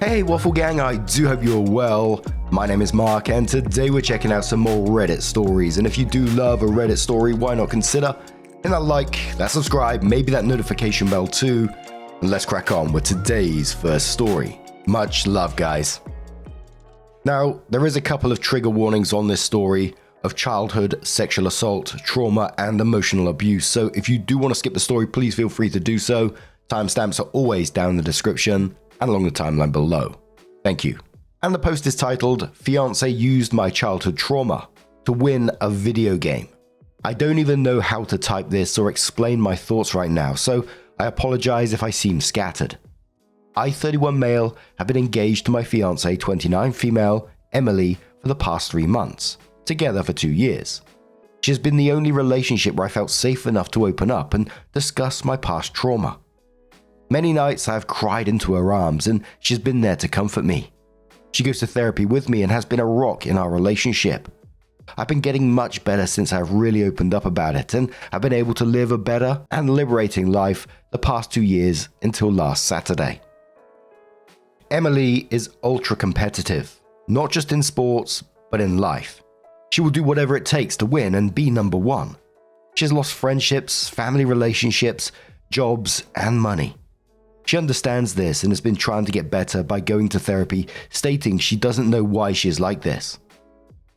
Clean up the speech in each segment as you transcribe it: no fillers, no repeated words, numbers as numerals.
Hey Waffle Gang, I do hope you're well. My name is Mark and today we're checking out some more Reddit stories. And if you do love a Reddit story, why not consider hitting that like, that subscribe, maybe that notification bell too. And let's crack on with today's first story. Much love, guys. Now, there is a couple of trigger warnings on this story of childhood sexual assault, trauma, and emotional abuse. So if you do want to skip the story, please feel free to do so. Timestamps are always down in the description and along the timeline below. Thank you. And the post is titled, Fiancee used my childhood trauma to win a video game. I don't even know how to type this or explain my thoughts right now, so I apologize if I seem scattered. I, 31 male, have been engaged to my fiancée, 29 female, Emily, for the past 3 months, together for 2 years. She has been the only relationship where I felt safe enough to open up and discuss my past trauma. Many nights I have cried into her arms and she's been there to comfort me. She goes to therapy with me and has been a rock in our relationship. I've been getting much better since I've really opened up about it and I've been able to live a better and liberating life the past 2 years until last Saturday. Emily is ultra competitive, not just in sports, but in life. She will do whatever it takes to win and be number one. She has lost friendships, family relationships, jobs, and money. She understands this and has been trying to get better by going to therapy, stating she doesn't know why she is like this.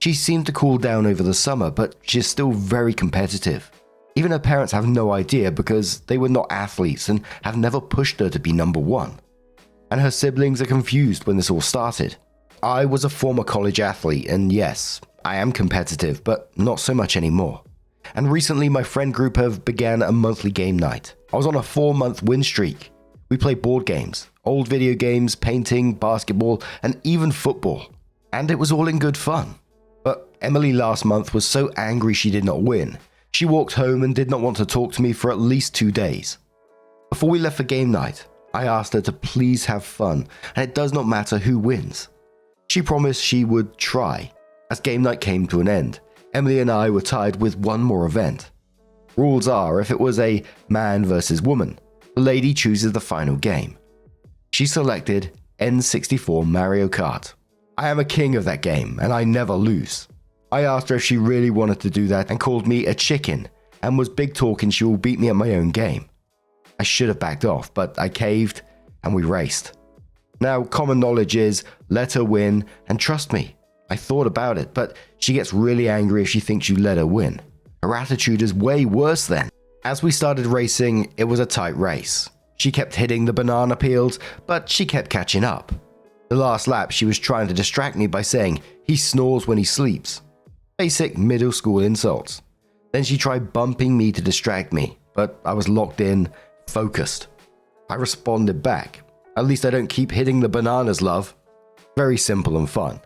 She seemed to cool down over the summer, but she is still very competitive. Even her parents have no idea because they were not athletes and have never pushed her to be number one. And her siblings are confused when this all started. I was a former college athlete, and yes, I am competitive, but not so much anymore. And recently my friend group have began a monthly game night. I was on a 4-month win streak. We play board games, old video games, painting, basketball, and even football. And it was all in good fun. But Emily last month was so angry she did not win. She walked home and did not want to talk to me for at least 2 days. Before we left for game night, I asked her to please have fun, and it does not matter who wins. She promised she would try. As game night came to an end, Emily and I were tied with one more event. Rules are, if it was a man versus woman, the lady chooses the final game. She selected N64 Mario Kart. I am a king of that game, and I never lose. I asked her if she really wanted to do that and called me a chicken, and was big talking she will beat me at my own game. I should have backed off, but I caved, and we raced. Now, common knowledge is, let her win, and trust me, I thought about it, but she gets really angry if she thinks you let her win. Her attitude is way worse then. As we started racing, it was a tight race. She kept hitting the banana peels, but she kept catching up. The last lap, she was trying to distract me by saying, he snores when he sleeps. Basic middle school insults. Then she tried bumping me to distract me, but I was locked in, focused. I responded back. At least I don't keep hitting the bananas, love. Very simple and fun.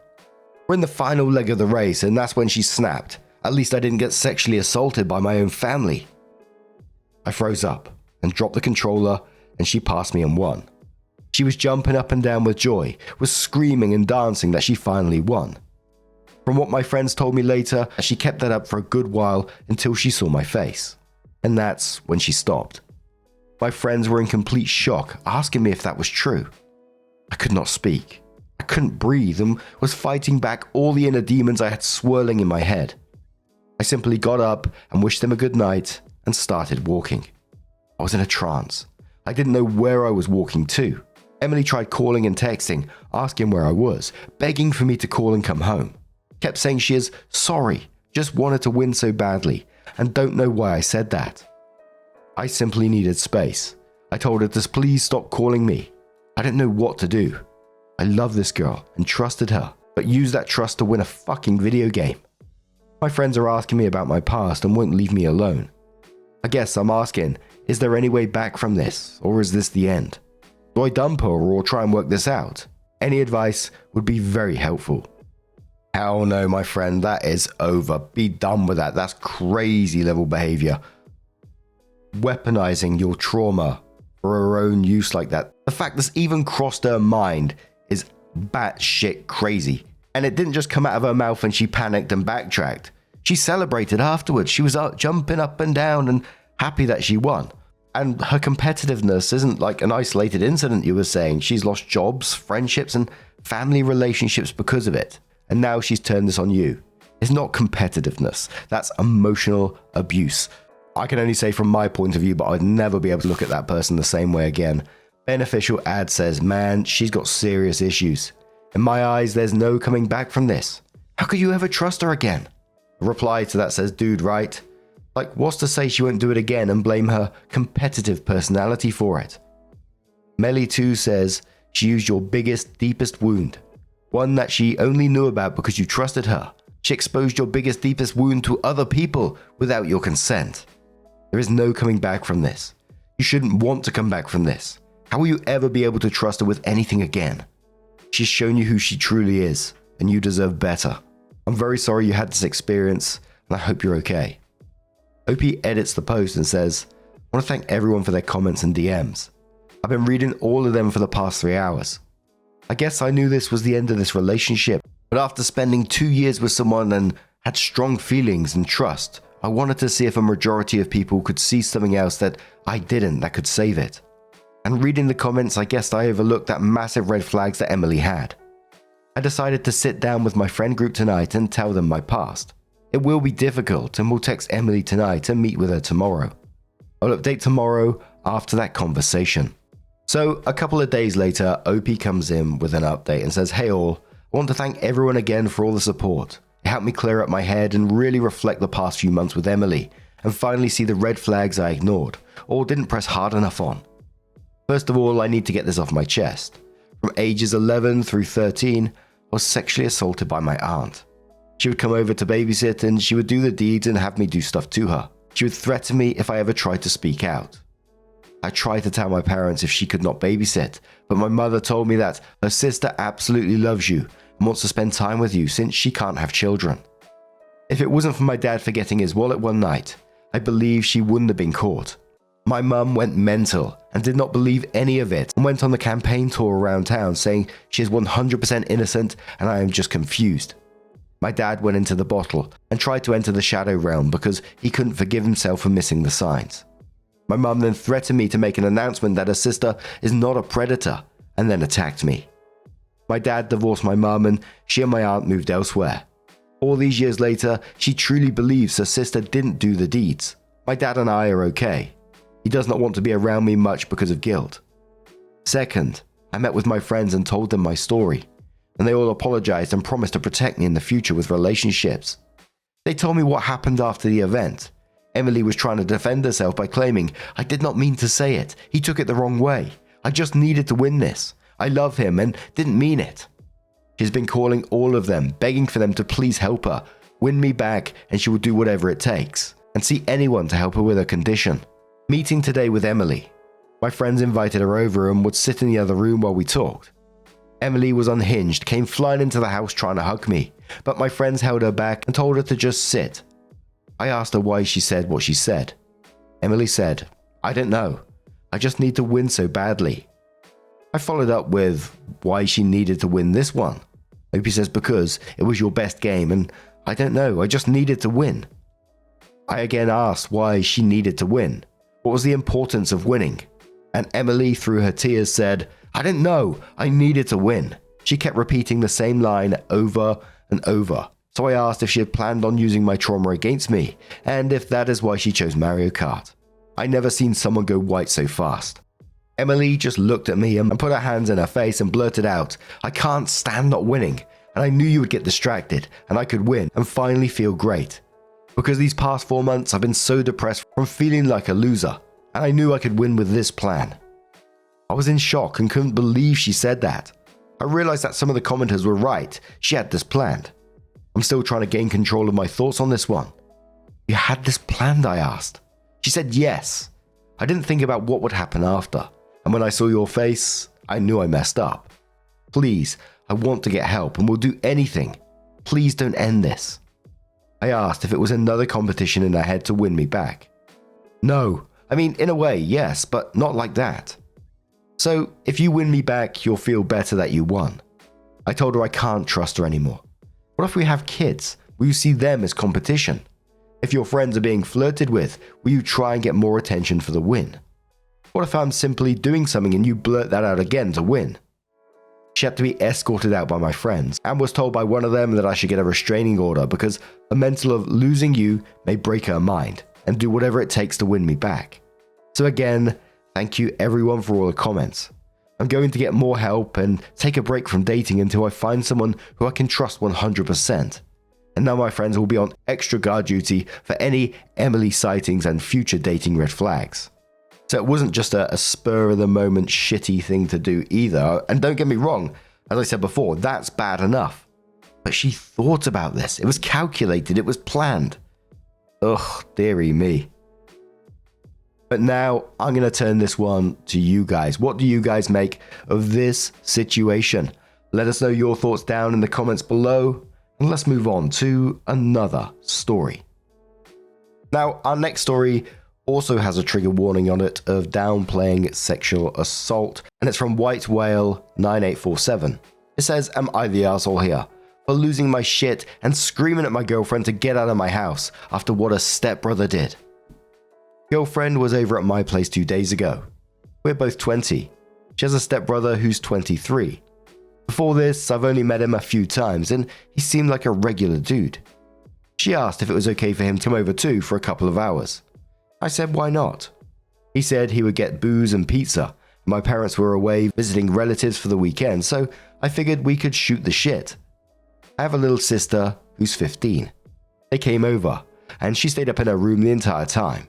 We're in the final leg of the race, and that's when she snapped. At least I didn't get sexually assaulted by my own family. I froze up and dropped the controller, and she passed me and won. She was jumping up and down with joy, was screaming and dancing that she finally won. From what my friends told me later, she kept that up for a good while until she saw my face. And that's when she stopped. My friends were in complete shock, asking me if that was true. I could not speak. I couldn't breathe and was fighting back all the inner demons I had swirling in my head. I simply got up and wished them a good night and started walking. I was in a trance. I didn't know where I was walking to. Emily tried calling and texting, asking where I was, begging for me to call and come home. Kept saying she is sorry, just wanted to win so badly, and don't know why I said that. I simply needed space. I told her to please stop calling me. I didn't know what to do. I love this girl and trusted her, but used that trust to win a fucking video game. My friends are asking me about my past and won't leave me alone. I guess I'm asking, is there any way back from this, or is this the end? Do I dump her or try and work this out? Any advice would be very helpful. Hell no, my friend, that is over. Be done with that. That's crazy level behavior. Weaponizing your trauma for her own use like that. The fact that's even crossed her mind is batshit crazy. And it didn't just come out of her mouth and she panicked and backtracked. She celebrated afterwards. She was out jumping up and down and happy that she won. And her competitiveness isn't like an isolated incident, you were saying. She's lost jobs, friendships, and family relationships because of it. And now she's turned this on you. It's not competitiveness. That's emotional abuse. I can only say from my point of view, but I'd never be able to look at that person the same way again. Beneficial ad says, man, she's got serious issues. In my eyes, there's no coming back from this. How could you ever trust her again? A reply to that says, dude, right? Like, what's to say she won't do it again and blame her competitive personality for it? Melly2 says, she used your biggest, deepest wound. One that she only knew about because you trusted her. She exposed your biggest, deepest wound to other people without your consent. There is no coming back from this. You shouldn't want to come back from this. How will you ever be able to trust her with anything again? She's shown you who she truly is, and you deserve better. I'm very sorry you had this experience, and I hope you're okay. OP edits the post and says, I want to thank everyone for their comments and DMs. I've been reading all of them for the past 3 hours. I guess I knew this was the end of this relationship, but after spending 2 years with someone and had strong feelings and trust, I wanted to see if a majority of people could see something else that I didn't that could save it. And reading the comments, I guess I overlooked that massive red flags that Emily had. I decided to sit down with my friend group tonight and tell them my past. It will be difficult, and we'll text Emily tonight and meet with her tomorrow. I'll update tomorrow after that conversation. So a couple of days later, OP comes in with an update and says, hey all, I want to thank everyone again for all the support. It helped me clear up my head and really reflect the past few months with Emily and finally see the red flags I ignored or didn't press hard enough on. First of all, I need to get this off my chest. From ages 11 through 13, I was sexually assaulted by my aunt. She would come over to babysit and she would do the deeds and have me do stuff to her. She would threaten me if I ever tried to speak out. I tried to tell my parents if she could not babysit, but my mother told me that her sister absolutely loves you and wants to spend time with you since she can't have children. If it wasn't for my dad forgetting his wallet one night, I believe she wouldn't have been caught. My mum went mental and did not believe any of it and went on the campaign tour around town saying she is 100% innocent and I am just confused. My dad went into the bottle and tried to enter the shadow realm because he couldn't forgive himself for missing the signs. My mum then threatened me to make an announcement that her sister is not a predator and then attacked me. My dad divorced my mum and she and my aunt moved elsewhere. All these years later, she truly believes her sister didn't do the deeds. My dad and I are okay. He does not want to be around me much because of guilt. Second, I met with my friends and told them my story, and they all apologized and promised to protect me in the future with relationships. They told me what happened after the event. Emily was trying to defend herself by claiming, I did not mean to say it. He took it the wrong way. I just needed to win this. I love him and didn't mean it. She's been calling all of them, begging for them to please help her, win me back, and she will do whatever it takes, and see anyone to help her with her condition. Meeting today with Emily. My friends invited her over and would sit in the other room while we talked. Emily was unhinged, came flying into the house trying to hug me, but my friends held her back and told her to just sit. I asked her why she said what she said. Emily said, I don't know. I just need to win so badly. I followed up with why she needed to win this one. Opie says because it was your best game and I don't know, I just needed to win. I again asked why she needed to win. What was the importance of winning? And Emily, through her tears, said, I didn't know, I needed to win. She kept repeating the same line over and over. So I asked if she had planned on using my trauma against me, and if that is why she chose Mario Kart. I never seen someone go white so fast. Emily just looked at me and put her hands in her face and blurted out, I can't stand not winning, and I knew you would get distracted, and I could win and finally feel great. Because these past 4 months I've been so depressed from feeling like a loser, and I knew I could win with this plan. I was in shock and couldn't believe she said that. I realized that some of the commenters were right, she had this planned. I'm still trying to gain control of my thoughts on this one. You had this planned, I asked. She said yes. I didn't think about what would happen after, and when I saw your face, I knew I messed up. Please, I want to get help and will do anything. Please don't end this. I asked if it was another competition in her head to win me back. No, I mean, in a way, yes, but not like that. So, if you win me back, you'll feel better that you won. I told her I can't trust her anymore. What if we have kids? Will you see them as competition? If your friends are being flirted with, will you try and get more attention for the win? What if I'm simply doing something and you blurt that out again to win? She had to be escorted out by my friends and was told by one of them that I should get a restraining order because the mental of losing you may break her mind and do whatever it takes to win me back. So again, thank you everyone for all the comments. I'm going to get more help and take a break from dating until I find someone who I can trust 100%. And now my friends will be on extra guard duty for any Emily sightings and future dating red flags. So it wasn't just a spur of the moment shitty thing to do either. And don't get me wrong, as I said before, that's bad enough. But she thought about this. It was calculated. It was planned. Ugh, dearie me. But now I'm going to turn this one to you guys. What do you guys make of this situation? Let us know your thoughts down in the comments below. And let's move on to another story. Now, our next story also has a trigger warning on it of downplaying sexual assault, and it's from White Whale 9847. It says, "Am I the arsehole here for losing my shit and screaming at my girlfriend to get out of my house after what a stepbrother did? Girlfriend was over at my place 2 days ago. We're both 20. She has a stepbrother who's 23. Before this, I've only met him a few times and he seemed like a regular dude. She asked if it was okay for him to come over too for a couple of hours. I said why not. He said he would get booze and pizza. My parents were away visiting relatives for the weekend, so I figured we could shoot the shit. I have a little sister who's 15. They came over, and she stayed up in her room the entire time.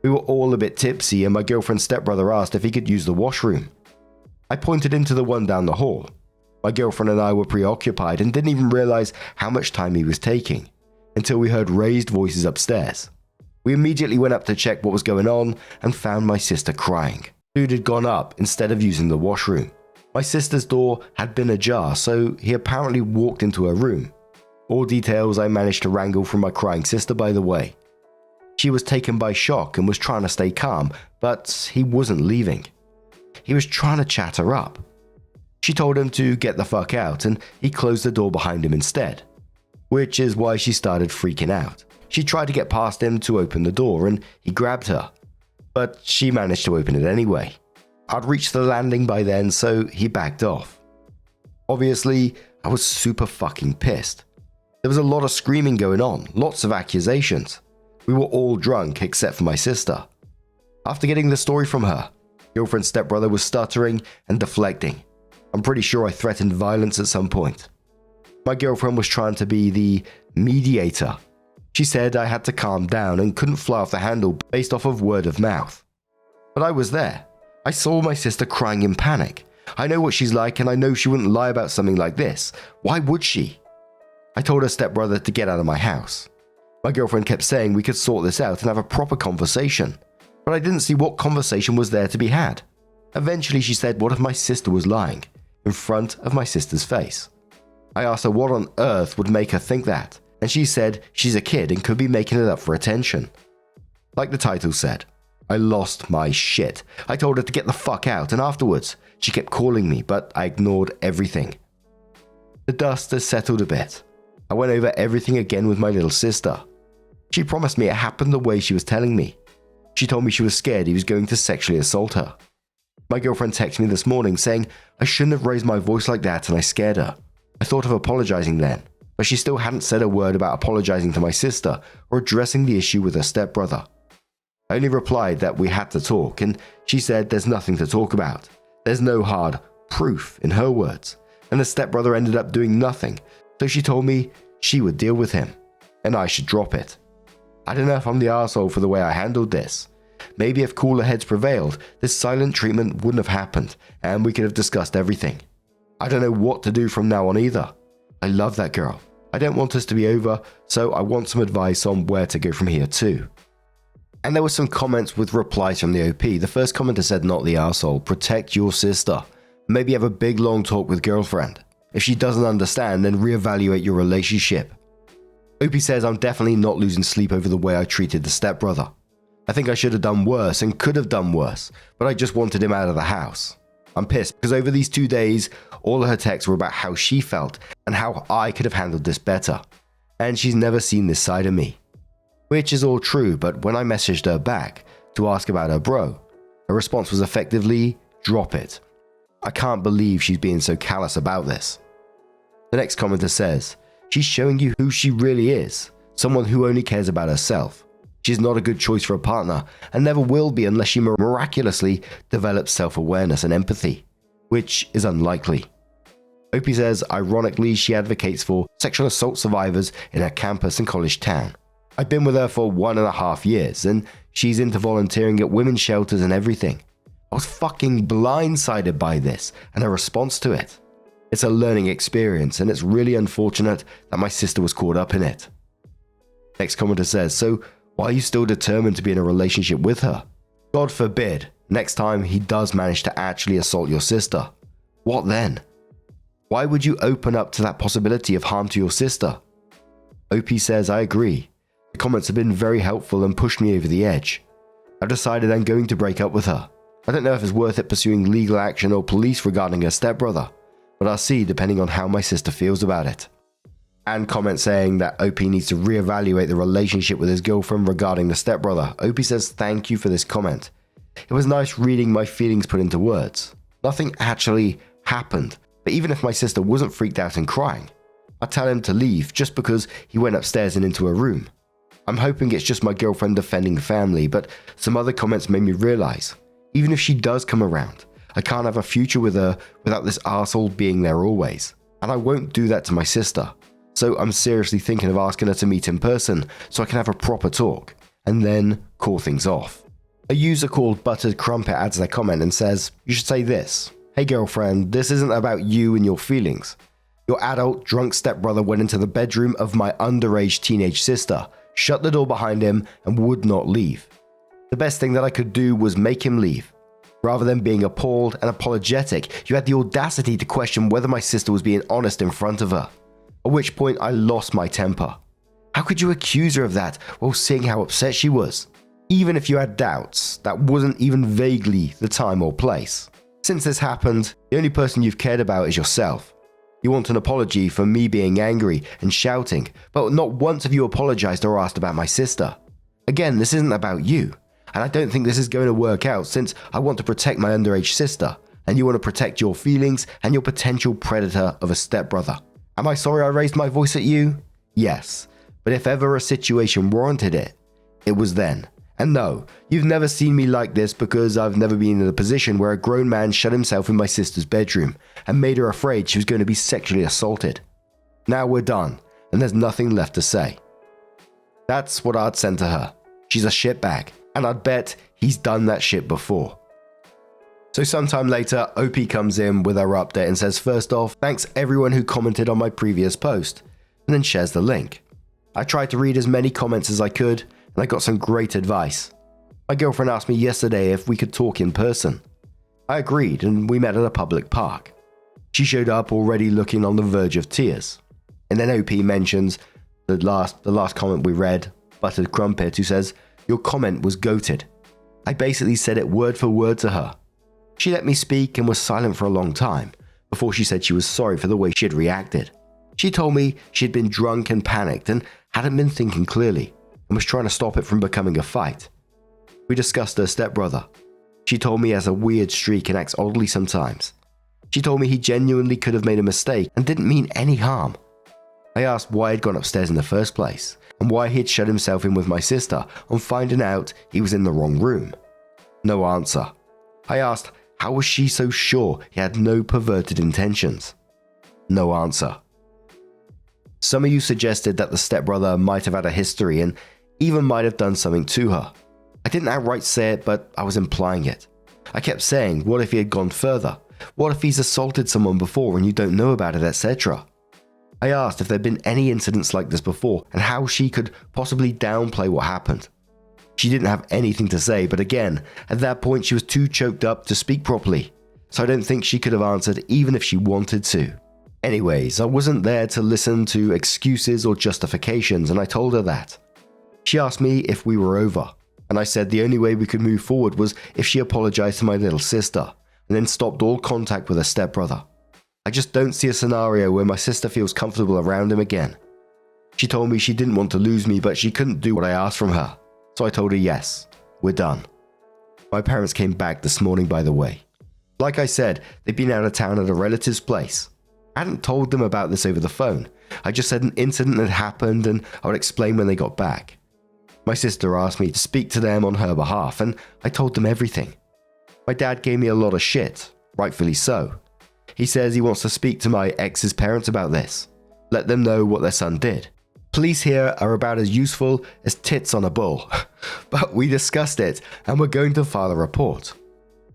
We were all a bit tipsy, and my girlfriend's stepbrother asked if he could use the washroom. I pointed him to the one down the hall. My girlfriend and I were preoccupied and didn't even realize how much time he was taking, until we heard raised voices upstairs. We immediately went up to check what was going on and found my sister crying. Dude had gone up instead of using the washroom. My sister's door had been ajar, so he apparently walked into her room. All details I managed to wrangle from my crying sister, by the way. She was taken by shock and was trying to stay calm, but he wasn't leaving. He was trying to chat her up. She told him to get the fuck out and he closed the door behind him instead, which is why she started freaking out. She tried to get past him to open the door and he grabbed her, but she managed to open it anyway. I'd reached the landing by then, so he backed off. Obviously, I was super fucking pissed. There was a lot of screaming going on, lots of accusations. We were all drunk except for my sister. After getting the story from her, girlfriend's stepbrother was stuttering and deflecting. I'm pretty sure I threatened violence at some point. My girlfriend was trying to be the mediator. She said I had to calm down and couldn't fly off the handle based off of word of mouth. But I was there. I saw my sister crying in panic. I know what she's like and I know she wouldn't lie about something like this. Why would she? I told her stepbrother to get out of my house. My girlfriend kept saying we could sort this out and have a proper conversation, but I didn't see what conversation was there to be had. Eventually she said what if my sister was lying in front of my sister's face. I asked her what on earth would make her think that, and she said she's a kid and could be making it up for attention. Like the title said, I lost my shit. I told her to get the fuck out, and afterwards, she kept calling me, but I ignored everything. The dust has settled a bit. I went over everything again with my little sister. She promised me it happened the way she was telling me. She told me she was scared he was going to sexually assault her. My girlfriend texted me this morning saying I shouldn't have raised my voice like that and I scared her. I thought of apologizing then, but she still hadn't said a word about apologizing to my sister or addressing the issue with her stepbrother. I only replied that we had to talk, and she said there's nothing to talk about. There's no hard proof, in her words, and the stepbrother ended up doing nothing, so she told me she would deal with him, and I should drop it. I don't know if I'm the arsehole for the way I handled this. Maybe if cooler heads prevailed, this silent treatment wouldn't have happened, and we could have discussed everything. I don't know what to do from now on either. I love that girl. I don't want us to be over, so I want some advice on where to go from here too. And there were some comments with replies from the OP. The first commenter said, not the arsehole, protect your sister. Maybe have a big long talk with girlfriend. If she doesn't understand, then reevaluate your relationship. OP says, I'm definitely not losing sleep over the way I treated the stepbrother. I think I should have done worse and could have done worse, but I just wanted him out of the house. I'm pissed because over these 2 days, all of her texts were about how she felt and how I could have handled this better. And she's never seen this side of me. Which is all true, but when I messaged her back to ask about her bro, Her response was effectively, drop it. I can't believe she's being so callous about this. The next commenter says, she's showing you who she really is, someone who only cares about herself. She's not a good choice for a partner and never will be unless she miraculously develops self-awareness and empathy, which is unlikely. Opie says, ironically, she advocates for sexual assault survivors in her campus and college town. I've been with her for 1.5 years and she's into volunteering at women's shelters and everything. I was fucking blindsided by this and her response to it. It's a learning experience and it's really unfortunate that my sister was caught up in it. Next commenter says, so why are you still determined to be in a relationship with her? God forbid, next time he does manage to actually assault your sister. What then? Why would you open up to that possibility of harm to your sister? OP says, I agree. The comments have been very helpful and pushed me over the edge. I've decided I'm going to break up with her. I don't know if it's worth it pursuing legal action or police regarding her stepbrother, but I'll see depending on how my sister feels about it. And comment saying that OP needs to reevaluate the relationship with his girlfriend regarding the stepbrother. OP says thank you for this comment. It was nice reading my feelings put into words. Nothing actually happened, but even if my sister wasn't freaked out and crying, I'd tell him to leave just because he went upstairs and into her room. I'm hoping it's just my girlfriend defending family, but some other comments made me realize, even if she does come around, I can't have a future with her without this arsehole being there always. And I won't do that to my sister. So I'm seriously thinking of asking her to meet in person so I can have a proper talk, and then call things off. A user called Buttered Crumpet adds their comment and says, you should say this. Hey girlfriend, this isn't about you and your feelings. Your adult drunk stepbrother went into the bedroom of my underage teenage sister, shut the door behind him, and would not leave. The best thing that I could do was make him leave. Rather than being appalled and apologetic, you had the audacity to question whether my sister was being honest in front of her. At which point I lost my temper. How could you accuse her of that while seeing how upset she was? Even if you had doubts, that wasn't even vaguely the time or place. Since this happened, the only person you've cared about is yourself. You want an apology for me being angry and shouting, but not once have you apologized or asked about my sister. Again, this isn't about you, and I don't think this is going to work out since I want to protect my underage sister, and you want to protect your feelings and your potential predator of a stepbrother. Am I sorry I raised my voice at you? Yes, but if ever a situation warranted it, it was then. And no, you've never seen me like this because I've never been in a position where a grown man shut himself in my sister's bedroom and made her afraid she was going to be sexually assaulted. Now we're done, and there's nothing left to say. That's what I'd send to her. She's a shitbag, and I'd bet he's done that shit before. So sometime later, OP comes in with her update and says, first off, thanks everyone who commented on my previous post, and then shares the link. I tried to read as many comments as I could, and I got some great advice. My girlfriend asked me yesterday if we could talk in person. I agreed, and we met at a public park. She showed up already looking on the verge of tears. And then OP mentions the last comment we read, Buttered Crumpet, who says, your comment was goated. I basically said it word for word to her. She let me speak and was silent for a long time before she said she was sorry for the way she had reacted. She told me she had been drunk and panicked and hadn't been thinking clearly and was trying to stop it from becoming a fight. We discussed her stepbrother. She told me he has a weird streak and acts oddly sometimes. She told me he genuinely could have made a mistake and didn't mean any harm. I asked why he'd gone upstairs in the first place and why he had shut himself in with my sister on finding out he was in the wrong room. No answer. I asked, how was she so sure he had no perverted intentions? No answer. Some of you suggested that the stepbrother might have had a history and even might have done something to her. I didn't outright say it, but I was implying it. I kept saying, what if he had gone further? What if he's assaulted someone before and you don't know about it, etc.? I asked if there'd been any incidents like this before and how she could possibly downplay what happened. She didn't have anything to say, but again, at that point she was too choked up to speak properly, so I don't think she could have answered even if she wanted to. Anyways, I wasn't there to listen to excuses or justifications, and I told her that. She asked me if we were over, and I said the only way we could move forward was if she apologized to my little sister, and then stopped all contact with her stepbrother. I just don't see a scenario where my sister feels comfortable around him again. She told me she didn't want to lose me, but she couldn't do what I asked from her. So I told her yes, we're done. My parents came back this morning, by the way. Like I said, they'd been out of town at a relative's place. I hadn't told them about this over the phone. I just said an incident had happened and I would explain when they got back. My sister asked me to speak to them on her behalf, and I told them everything. My dad gave me a lot of shit, rightfully so. He says he wants to speak to my ex's parents about this, let them know what their son did. Police here are about as useful as tits on a bull, but we discussed it and we're going to file a report.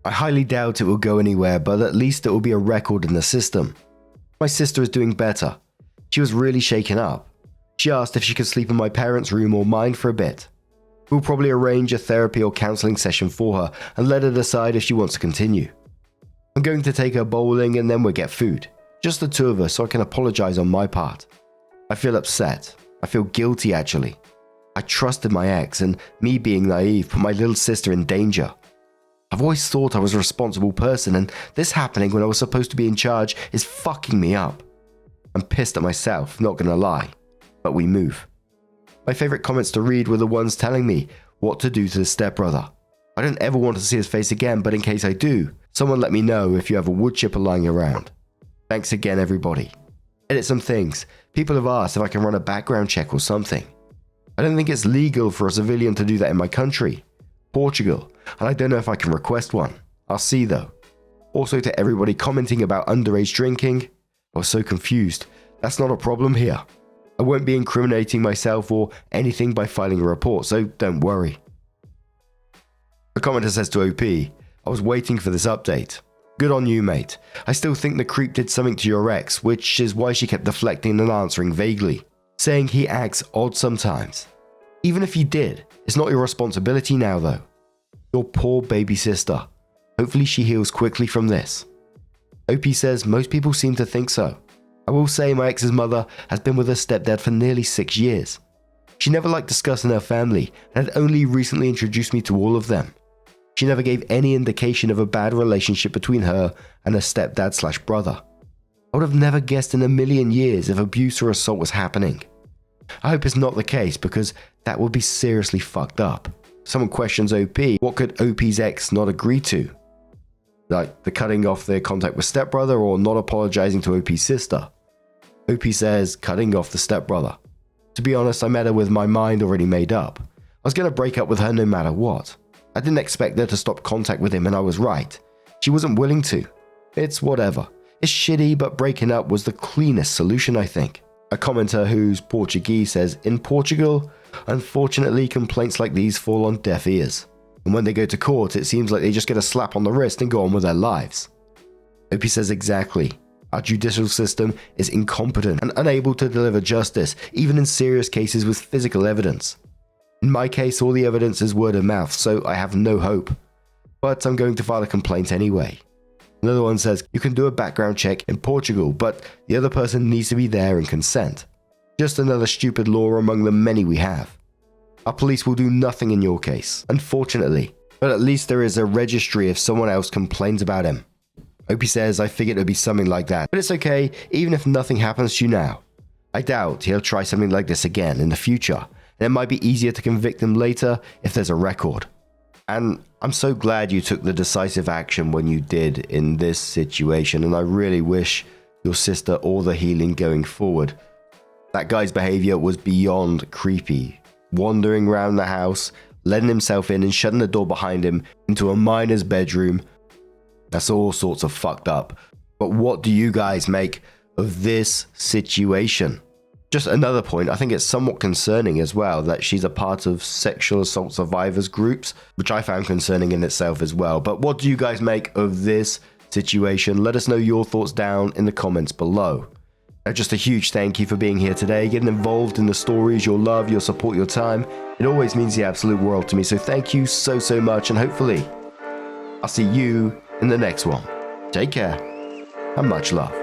I highly doubt it will go anywhere, but at least it will be a record in the system. My sister is doing better. She was really shaken up. She asked if she could sleep in my parents' room or mine for a bit. We'll probably arrange a therapy or counselling session for her and let her decide if she wants to continue. I'm going to take her bowling and then we'll get food. Just the two of us, so I can apologise on my part. I feel upset. I feel guilty actually. I trusted my ex, and me being naive put my little sister in danger. I've always thought I was a responsible person, and this happening when I was supposed to be in charge is fucking me up. I'm pissed at myself, not gonna lie, but we move. My favourite comments to read were the ones telling me what to do to the stepbrother. I don't ever want to see his face again, but in case I do, someone let me know if you have a wood chipper lying around. Thanks again, everybody. Edit some things. People have asked if I can run a background check or something. I don't think it's legal for a civilian to do that in my country, Portugal, and I don't know if I can request one. I'll see though. Also to everybody commenting about underage drinking, I was so confused. That's not a problem here. I won't be incriminating myself or anything by filing a report, so don't worry. A commenter says to OP, I was waiting for this update. Good on you, mate. I still think the creep did something to your ex, which is why she kept deflecting and answering vaguely, saying he acts odd sometimes. Even if he did, it's not your responsibility now though. Your poor baby sister. Hopefully she heals quickly from this. OP says most people seem to think so. I will say my ex's mother has been with her stepdad for nearly 6 years. She never liked discussing her family and had only recently introduced me to all of them. She never gave any indication of a bad relationship between her and her stepdad/brother. I would have never guessed in a million years if abuse or assault was happening. I hope it's not the case because that would be seriously fucked up. Someone questions OP, what could OP's ex not agree to? Like the cutting off their contact with stepbrother or not apologizing to OP's sister? OP says cutting off the stepbrother. To be honest, I met her with my mind already made up. I was going to break up with her no matter what. I didn't expect her to stop contact with him and I was right. She wasn't willing to. It's whatever. It's shitty, but breaking up was the cleanest solution, I think. A commenter who's Portuguese says, in Portugal, unfortunately complaints like these fall on deaf ears. And when they go to court, it seems like they just get a slap on the wrist and go on with their lives. OP says exactly. Our judicial system is incompetent and unable to deliver justice, even in serious cases with physical evidence. In my case, all the evidence is word of mouth, so I have no hope. But I'm going to file a complaint anyway. Another one says, you can do a background check in Portugal, but the other person needs to be there and consent. Just another stupid law among the many we have. Our police will do nothing in your case, unfortunately, but at least there is a registry if someone else complains about him. OP says, I figured it would be something like that, but it's okay, even if nothing happens to you now. I doubt he'll try something like this again in the future, and it might be easier to convict him later if there's a record. And I'm so glad you took the decisive action when you did in this situation, and I really wish your sister all the healing going forward. That guy's behavior was beyond creepy. Wandering around the house, letting himself in and shutting the door behind him into a miner's bedroom. That's all sorts of fucked up. But what do you guys make of this situation? Just another point, I think it's somewhat concerning as well that she's a part of sexual assault survivors groups, which I found concerning in itself as well. But what do you guys make of this situation? Let us know your thoughts down in the comments below. Just a huge thank you for being here today, getting involved in the stories, your love, your support, your time. It always means the absolute world to me, so thank you so much, and hopefully I'll see you in the next one. Take care and much love.